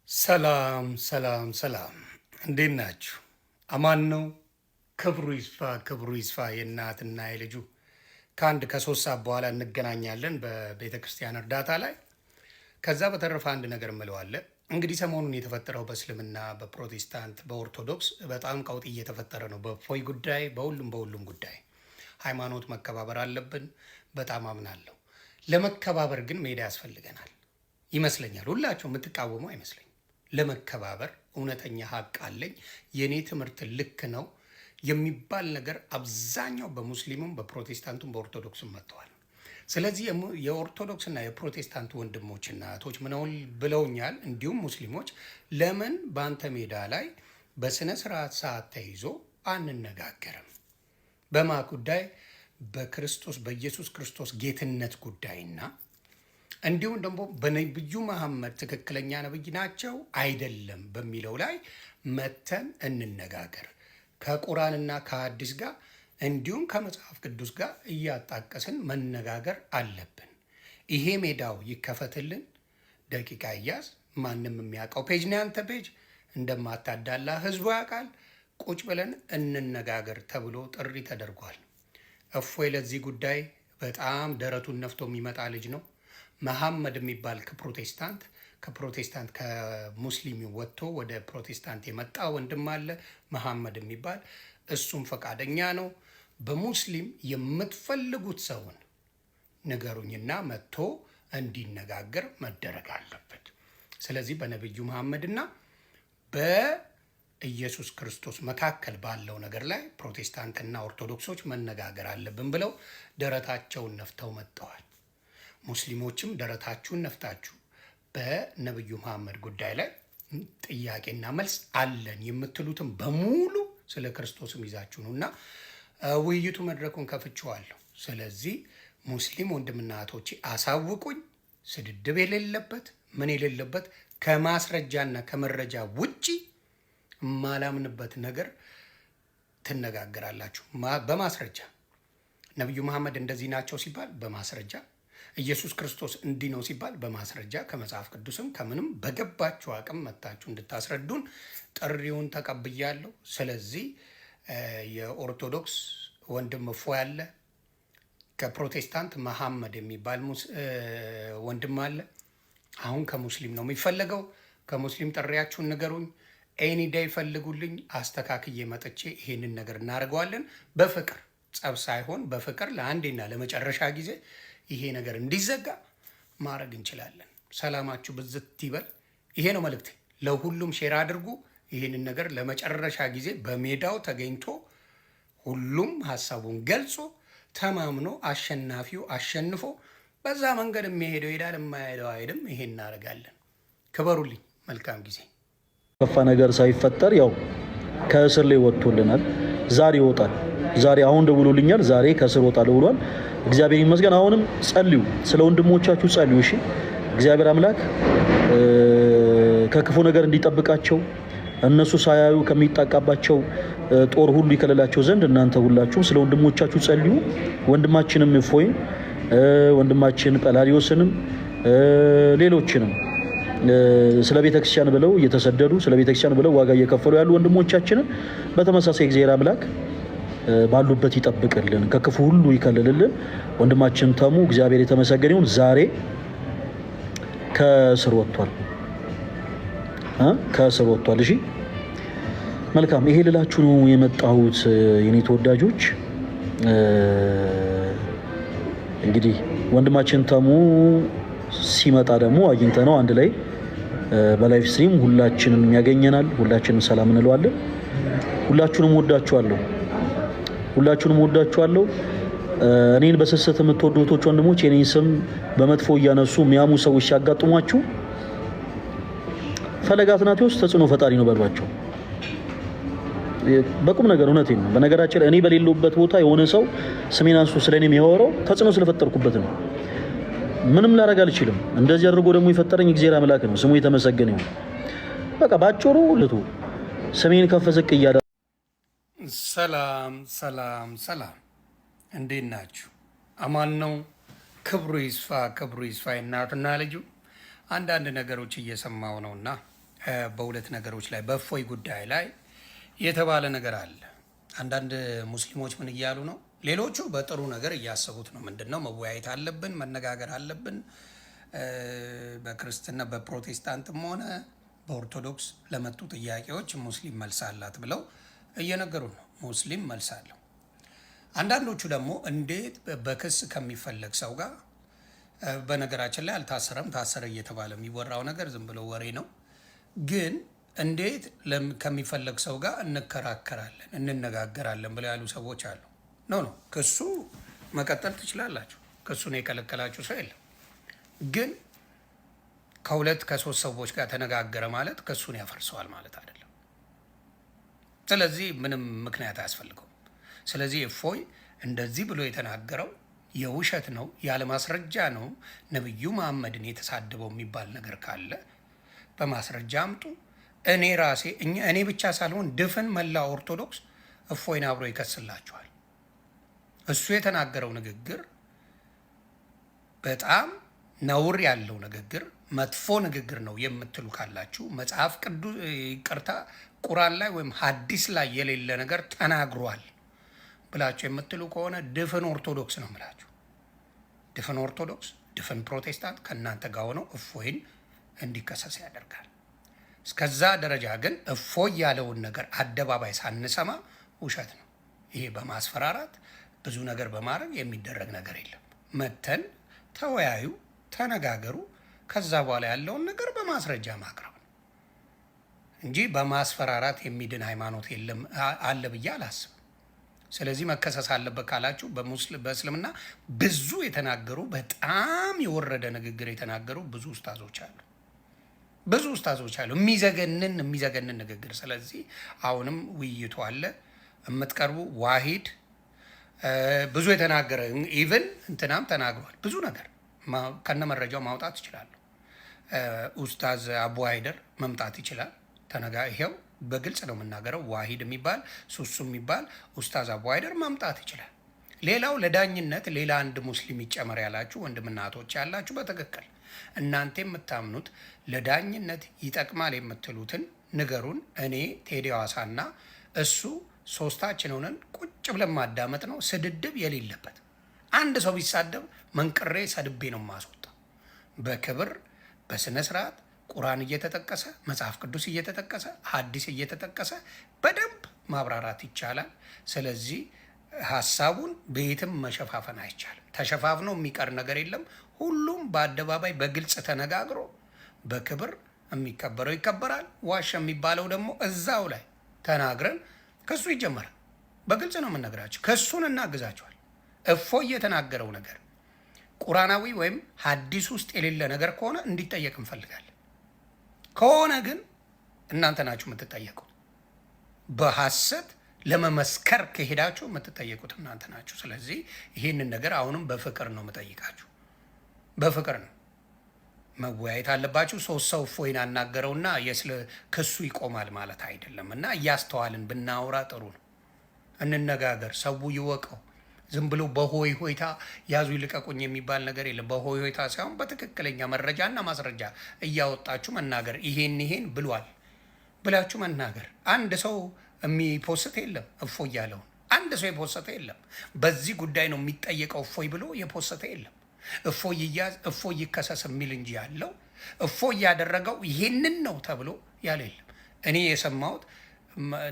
ሰላም ሰላም ሰላም፣ እንዴት ናችሁ? አማን ነው። ክብሩ ይስፋ ክብሩ ይስፋ። የእናትና የልጁ ከአንድ ከሶስት ሰዓት በኋላ እንገናኛለን በቤተ ክርስቲያን እርዳታ ላይ። ከዛ በተረፈ አንድ ነገር እምለዋለሁ። እንግዲህ ሰሞኑን የተፈጠረው በእስልምና፣ በፕሮቴስታንት፣ በኦርቶዶክስ በጣም ቀውጥ እየተፈጠረ ነው። በእፎይ ጉዳይ፣ በሁሉም ጉዳይ ሃይማኖት መከባበር አለብን። በጣም አምናለሁ። ለመከባበር ግን ሜዳ ያስፈልገናል ይመስለኛል። ሁላችሁ የምትቃወሙ አይመስለኝም። ለመከባበር እውነተኛ ሀቅ አለኝ፣ የእኔ ትምህርት ልክ ነው የሚባል ነገር አብዛኛው በሙስሊሙም በፕሮቴስታንቱም በኦርቶዶክስም መጥተዋል። ስለዚህ የኦርቶዶክስና የፕሮቴስታንት ወንድሞችና እህቶች ምነው ብለውኛል፣ እንዲሁም ሙስሊሞች ለምን በአንተ ሜዳ ላይ በስነ ስርዓት ሰዓት ተይዞ አንነጋገርም? በማ ጉዳይ በክርስቶስ በኢየሱስ ክርስቶስ ጌትነት ጉዳይና እንዲሁም ደግሞ በነብዩ መሐመድ ትክክለኛ ነብይ ናቸው አይደለም በሚለው ላይ መተን እንነጋገር። ከቁርአንና ከሐዲስ ጋር እንዲሁም ከመጽሐፍ ቅዱስ ጋር እያጣቀስን መነጋገር አለብን። ይሄ ሜዳው ይከፈትልን። ደቂቃ እያዝ። ማንም የሚያውቀው ፔጅ ነው ያንተ ፔጅ። እንደማታዳላ ህዝቡ ያውቃል። ቁጭ ብለን እንነጋገር ተብሎ ጥሪ ተደርጓል። እፎይ ለዚህ ጉዳይ በጣም ደረቱን ነፍቶ የሚመጣ ልጅ ነው። መሐመድ የሚባል ከፕሮቴስታንት ከሙስሊም ወጥቶ ወደ ፕሮቴስታንት የመጣ ወንድም አለ መሐመድ የሚባል እሱም ፈቃደኛ ነው። በሙስሊም የምትፈልጉት ሰውን ንገሩኝና መጥቶ እንዲነጋገር መደረግ አለበት። ስለዚህ በነቢዩ መሐመድና በኢየሱስ ክርስቶስ መካከል ባለው ነገር ላይ ፕሮቴስታንትና ኦርቶዶክሶች መነጋገር አለብን ብለው ደረታቸውን ነፍተው መጥተዋል። ሙስሊሞችም ደረታችሁን ነፍታችሁ በነብዩ መሐመድ ጉዳይ ላይ ጥያቄና መልስ አለን የምትሉትም በሙሉ ስለ ክርስቶስም ይዛችሁ ነው እና ውይይቱ መድረኩን ከፍቼዋለሁ። ስለዚህ ሙስሊም ወንድምና እህቶቼ አሳውቁኝ። ስድድብ የሌለበት ምን የሌለበት ከማስረጃና ከመረጃ ውጪ የማላምንበት ነገር ትነጋገራላችሁ። በማስረጃ ነብዩ መሐመድ እንደዚህ ናቸው ሲባል በማስረጃ ኢየሱስ ክርስቶስ እንዲህ ነው ሲባል በማስረጃ ከመጽሐፍ ቅዱስም ከምንም በገባችሁ አቅም መታችሁ እንድታስረዱን ጥሪውን ተቀብያለሁ። ስለዚህ የኦርቶዶክስ ወንድም እፎይ አለ፣ ከፕሮቴስታንት መሐመድ የሚባል ወንድም አለ። አሁን ከሙስሊም ነው የሚፈለገው። ከሙስሊም ጥሪያችሁን ንገሩኝ። ኤኒ ዴይ ፈልጉልኝ። አስተካክዬ መጥቼ ይሄንን ነገር እናደርገዋለን። በፍቅር ጸብ ሳይሆን በፍቅር ለአንዴና ለመጨረሻ ጊዜ ይሄ ነገር እንዲዘጋ ማድረግ እንችላለን። ሰላማችሁ ብዝት ይበል። ይሄ ነው መልእክቴ። ለሁሉም ሼር አድርጉ። ይህንን ነገር ለመጨረሻ ጊዜ በሜዳው ተገኝቶ ሁሉም ሀሳቡን ገልጾ ተማምኖ አሸናፊው አሸንፎ በዛ መንገድ የሚሄደው ይሄዳል፣ የማይሄደው አይሄድም። ይሄ እናደርጋለን። ክበሩልኝ። መልካም ጊዜ። ከፋ ነገር ሳይፈጠር ያው ከእስር ላይ ወጥቶልናል። ዛሬ ይወጣል። ዛሬ አሁን ደውሎልኛል። ዛሬ ከእስር ወጣል ብሏል። እግዚአብሔር ይመስገን። አሁንም ጸልዩ፣ ስለ ወንድሞቻችሁ ጸልዩ። እሺ፣ እግዚአብሔር አምላክ ከክፉ ነገር እንዲጠብቃቸው እነሱ ሳያዩ ከሚጣቃባቸው ጦር ሁሉ ይከለላቸው ዘንድ እናንተ ሁላችሁም ስለ ወንድሞቻችሁ ጸልዩ። ወንድማችንም እፎይን፣ ወንድማችን ጰላዲዮስንም ሌሎችንም ስለ ቤተክርስቲያን ብለው እየተሰደዱ ስለ ቤተክርስቲያን ብለው ዋጋ እየከፈሉ ያሉ ወንድሞቻችንን በተመሳሳይ እግዚአብሔር አምላክ ባሉበት ይጠብቅልን፣ ከክፉ ሁሉ ይከልልልን። ወንድማችን ተሙ እግዚአብሔር የተመሰገነ ይሁን ዛሬ ከእስር ወጥቷል። ከእስር ወጥቷል። እሺ መልካም። ይሄ ልላችሁ ነው የመጣሁት የኔ ተወዳጆች። እንግዲህ ወንድማችን ተሙ ሲመጣ ደግሞ አግኝተነው አንድ ላይ በላይቭ ስትሪም ሁላችንም ያገኘናል። ሁላችንም ሰላም እንለዋለን። ሁላችሁንም ወዳችኋለሁ። እኔን በስስት የምትወዱ እህቶች ወንድሞች፣ የኔን ስም በመጥፎ እያነሱ የሚያሙ ሰዎች ሲያጋጥሟችሁ ፈለገ አትናቴዎስ ተጽዕኖ ፈጣሪ ነው በሏቸው። በቁም ነገር እውነቴን ነው። በነገራችን እኔ በሌለውበት ቦታ የሆነ ሰው ስሜን አንስቶ ስለኔ የሚያወራው ተጽዕኖ ስለፈጠርኩበት ነው። ምንም ላደርግ አልችልም። እንደዚህ አድርጎ ደግሞ የፈጠረኝ እግዚአብሔር አምላክ ነው። ስሙ የተመሰገነ ይሁን። በቃ ባጭሩ ልቱ ስሜን ከፍ ዝቅ እያለ ሰላም ሰላም ሰላም፣ እንዴት ናችሁ? አማን ነው። ክብሩ ይስፋ ክብሩ ይስፋ። እናትና ልጁ አንዳንድ ነገሮች እየሰማው ነውና በሁለት ነገሮች ላይ በእፎይ ጉዳይ ላይ የተባለ ነገር አለ። አንዳንድ ሙስሊሞች ምን እያሉ ነው? ሌሎቹ በጥሩ ነገር እያሰቡት ነው። ምንድን ነው መወያየት አለብን፣ መነጋገር አለብን። በክርስትና በፕሮቴስታንትም ሆነ በኦርቶዶክስ ለመጡ ጥያቄዎች ሙስሊም መልስ አላት ብለው እየነገሩ ነው። ሙስሊም መልስ አለው። አንዳንዶቹ ደግሞ እንዴት በክስ ከሚፈለግ ሰው ጋር በነገራችን ላይ አልታሰረም ታሰረ እየተባለ የሚወራው ነገር ዝም ብሎ ወሬ ነው። ግን እንዴት ከሚፈለግ ሰው ጋር እንከራከራለን እንነጋገራለን ብለው ያሉ ሰዎች አሉ። ኖ ክሱ መቀጠል ትችላላችሁ። ክሱን የከለከላችሁ ሰው የለም። ግን ከሁለት ከሶስት ሰዎች ጋር ተነጋገረ ማለት ክሱን ያፈርሰዋል ማለት አይደለም። ስለዚህ ምንም ምክንያት አያስፈልገውም። ስለዚህ እፎይ እንደዚህ ብሎ የተናገረው የውሸት ነው፣ ያለ ማስረጃ ነው። ነብዩ መሐመድን የተሳደበው የሚባል ነገር ካለ በማስረጃ አምጡ። እኔ ብቻ ሳልሆን ድፍን መላ ኦርቶዶክስ እፎይን አብሮ ይከስላችኋል። እሱ የተናገረው ንግግር በጣም ነውር ያለው ንግግር፣ መጥፎ ንግግር ነው የምትሉ ካላችሁ መጽሐፍ ቅዱስ ይቅርታ ቁርአን ላይ ወይም ሐዲስ ላይ የሌለ ነገር ተናግሯል ብላችሁ የምትሉ ከሆነ ድፍን ኦርቶዶክስ ነው የምላችሁ። ድፍን ኦርቶዶክስ፣ ድፍን ፕሮቴስታንት ከእናንተ ጋር ሆነው እፎይን እንዲከሰስ ያደርጋል። እስከዛ ደረጃ ግን እፎይ ያለውን ነገር አደባባይ ሳንሰማ ውሸት ነው። ይሄ በማስፈራራት ብዙ ነገር በማድረግ የሚደረግ ነገር የለም። መተን ተወያዩ፣ ተነጋገሩ። ከዛ በኋላ ያለውን ነገር በማስረጃ ማቅረብ እንጂ በማስፈራራት የሚድን ሃይማኖት የለም አለ ብዬ አላስብም። ስለዚህ መከሰስ አለበት ካላችሁ በእስልምና ብዙ የተናገሩ በጣም የወረደ ንግግር የተናገሩ ብዙ ኡስታዞች አሉ። የሚዘገንን ንግግር። ስለዚህ አሁንም ውይይቱ አለ። የምትቀርቡ ዋሂድ ብዙ የተናገረ ኢቭን እንትናም ተናግሯል። ብዙ ነገር ከነ መረጃው ማውጣት ይችላሉ። ኡስታዝ አቡ ሃይደር መምጣት ይችላል። ይሄው በግልጽ ነው የምናገረው። ዋሂድ የሚባል ሱሱ የሚባል ኡስታዝ አቡ ሃይደር መምጣት ይችላል። ሌላው ለዳኝነት ሌላ አንድ ሙስሊም ይጨመር ያላችሁ ወንድምና እህቶች ያላችሁ በትክክል እናንተ የምታምኑት ለዳኝነት ይጠቅማል የምትሉትን ንገሩን። እኔ ቴዲ ሐዋሳና እሱ ሶስታችን ሆነን ቁጭ ብለን ማዳመጥ ነው። ስድድብ የሌለበት አንድ ሰው ቢሳደብ መንቅሬ ሰድቤ ነው ማስወጣ። በክብር በስነ ስርዓት ቁርአን እየተጠቀሰ መጽሐፍ ቅዱስ እየተጠቀሰ ሐዲስ እየተጠቀሰ በደንብ ማብራራት ይቻላል። ስለዚህ ሀሳቡን በየትም መሸፋፈን አይቻልም። ተሸፋፍኖ የሚቀር ነገር የለም። ሁሉም በአደባባይ በግልጽ ተነጋግሮ በክብር የሚከበረው ይከበራል። ዋሽ የሚባለው ደግሞ እዛው ላይ ተናግረን ከሱ ይጀመራል። በግልጽ ነው የምነግራቸው። ከሱን እናግዛቸዋል። እፎይ የተናገረው ነገር ቁርአናዊ ወይም ሐዲስ ውስጥ የሌለ ነገር ከሆነ እንዲጠየቅ እንፈልጋለን። ከሆነ ግን እናንተ ናችሁ የምትጠየቁት። በሐሰት ለመመስከር ከሄዳችሁ የምትጠየቁት እናንተ ናችሁ። ስለዚህ ይህንን ነገር አሁንም በፍቅር ነው የምጠይቃችሁ። በፍቅር ነው መወያየት አለባችሁ። ሶስት ሰው እፎይን አናገረውና ክሱ ይቆማል ማለት አይደለም። እና እያስተዋልን ብናወራ ጥሩ ነው። እንነጋገር፣ ሰው ይወቀው። ዝም ብሎ በሆይ ሆይታ ያዙ ይልቀቁኝ የሚባል ነገር የለም። በሆይ ሆይታ ሳይሆን በትክክለኛ መረጃና ማስረጃ እያወጣችሁ መናገር። ይሄን ብሏል ብላችሁ መናገር። አንድ ሰው የሚፖስት የለም እፎይ ያለውን አንድ ሰው የፖሰተ የለም። በዚህ ጉዳይ ነው የሚጠየቀው እፎይ ብሎ የፖሰተ የለም። እፎይ ይያዝ እፎይ ይከሰስ የሚል እንጂ ያለው እፎይ ያደረገው ይሄንን ነው ተብሎ ያለ የለም። እኔ የሰማሁት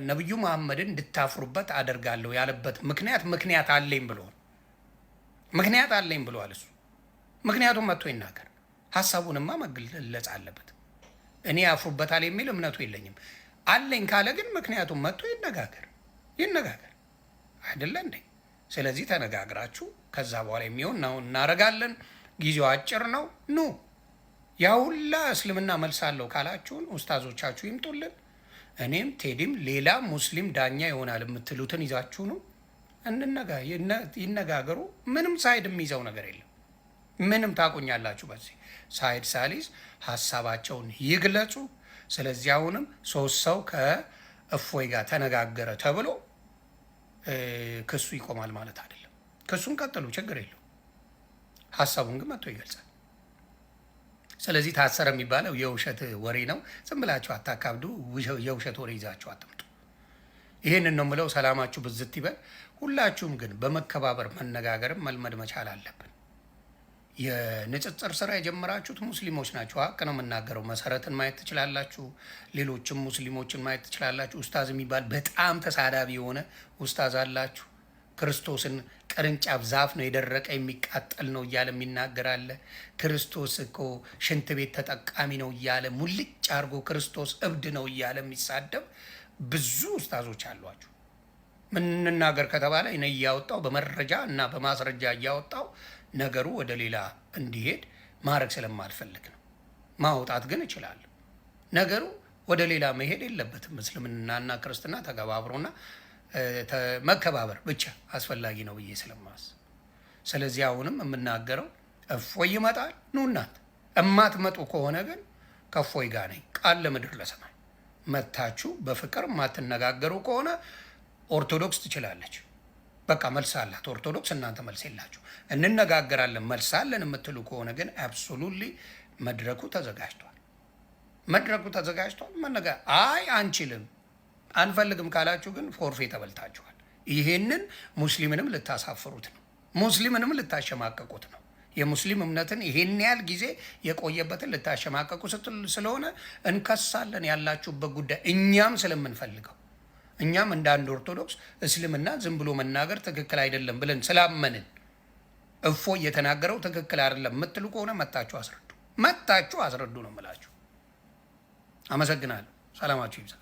ነብዩ መሐመድን እንድታፍሩበት አደርጋለሁ ያለበት ምክንያት አለኝ ብሎ ምክንያት አለኝ ብሏል እሱ። ምክንያቱም መጥቶ ይናገር። ሀሳቡንማ መግለጽ አለበት። እኔ ያፍሩበታል የሚል እምነቱ የለኝም። አለኝ ካለ ግን ምክንያቱም መጥቶ ይነጋገር አይደለ እንዴ? ስለዚህ ተነጋግራችሁ ከዛ በኋላ የሚሆን ነው እናደርጋለን። ጊዜው አጭር ነው። ኑ ያ ሁላ እስልምና መልስ አለው ካላችሁን ኡስታዞቻችሁ ይምጡልን። እኔም ቴዲም ሌላ ሙስሊም ዳኛ ይሆናል የምትሉትን ይዛችሁ ነው ይነጋገሩ። ምንም ሳይድ የሚይዘው ነገር የለም። ምንም ታቆኛላችሁ። በዚህ ሳይድ ሳሊዝ ሀሳባቸውን ይግለጹ። ስለዚህ አሁንም ሶስት ሰው ከእፎይ ጋር ተነጋገረ ተብሎ ክሱ ይቆማል ማለት አይደለም። ክሱን ቀጥሉ፣ ችግር የለው። ሀሳቡን ግን መጥቶ ይገልጻል። ስለዚህ ታሰረ የሚባለው የውሸት ወሬ ነው። ዝም ብላችሁ አታካብዱ። የውሸት ወሬ ይዛችሁ አትምጡ። ይህንን ነው የምለው። ሰላማችሁ ብዝት ይበል። ሁላችሁም ግን በመከባበር መነጋገርም መልመድ መቻል አለብን። የንጽጽር ስራ የጀመራችሁት ሙስሊሞች ናቸው። ሀቅ ነው የምናገረው። መሰረትን ማየት ትችላላችሁ። ሌሎችም ሙስሊሞችን ማየት ትችላላችሁ። ኡስታዝ የሚባል በጣም ተሳዳቢ የሆነ ኡስታዝ አላችሁ። ክርስቶስን ቅርንጫፍ ዛፍ ነው የደረቀ የሚቃጠል ነው እያለ የሚናገራለ። ክርስቶስ እኮ ሽንት ቤት ተጠቃሚ ነው እያለ ሙልጭ አድርጎ ክርስቶስ እብድ ነው እያለ የሚሳደብ ብዙ ኡስታዞች አሏችሁ። ምንናገር ከተባለ እኔ እያወጣው በመረጃ እና በማስረጃ እያወጣው ነገሩ ወደ ሌላ እንዲሄድ ማድረግ ስለማልፈልግ ነው። ማውጣት ግን እችላለሁ። ነገሩ ወደ ሌላ መሄድ የለበትም። እስልምናና ክርስትና ተገባብሮና መከባበር ብቻ አስፈላጊ ነው ብዬ ስለማስብ፣ ስለዚህ አሁንም የምናገረው እፎይ ይመጣል። ኑ እናት እማትመጡ ከሆነ ግን ከእፎይ ጋር ነኝ። ቃል ለምድር ለሰማይ መታችሁ በፍቅር የማትነጋገሩ ከሆነ ኦርቶዶክስ ትችላለች። በቃ መልስ አላት ኦርቶዶክስ። እናንተ መልስ የላችሁ። እንነጋገራለን መልስ አለን የምትሉ ከሆነ ግን አብሶሉትሊ መድረኩ ተዘጋጅቷል። መድረኩ ተዘጋጅቷል። አይ አንችልም አንፈልግም ካላችሁ ግን ፎርፌ ተበልታችኋል። ይሄንን ሙስሊምንም ልታሳፍሩት ነው። ሙስሊምንም ልታሸማቀቁት ነው። የሙስሊም እምነትን ይሄን ያህል ጊዜ የቆየበትን ልታሸማቀቁ ስለሆነ እንከሳለን። ያላችሁበት ጉዳይ እኛም ስለምንፈልገው እኛም እንደ አንድ ኦርቶዶክስ እስልምና ዝም ብሎ መናገር ትክክል አይደለም ብለን ስላመንን እፎይ የተናገረው ትክክል አይደለም የምትሉ ከሆነ መታችሁ አስረዱ ነው የምላችሁ። አመሰግናለሁ። ሰላማችሁ ይብዛ።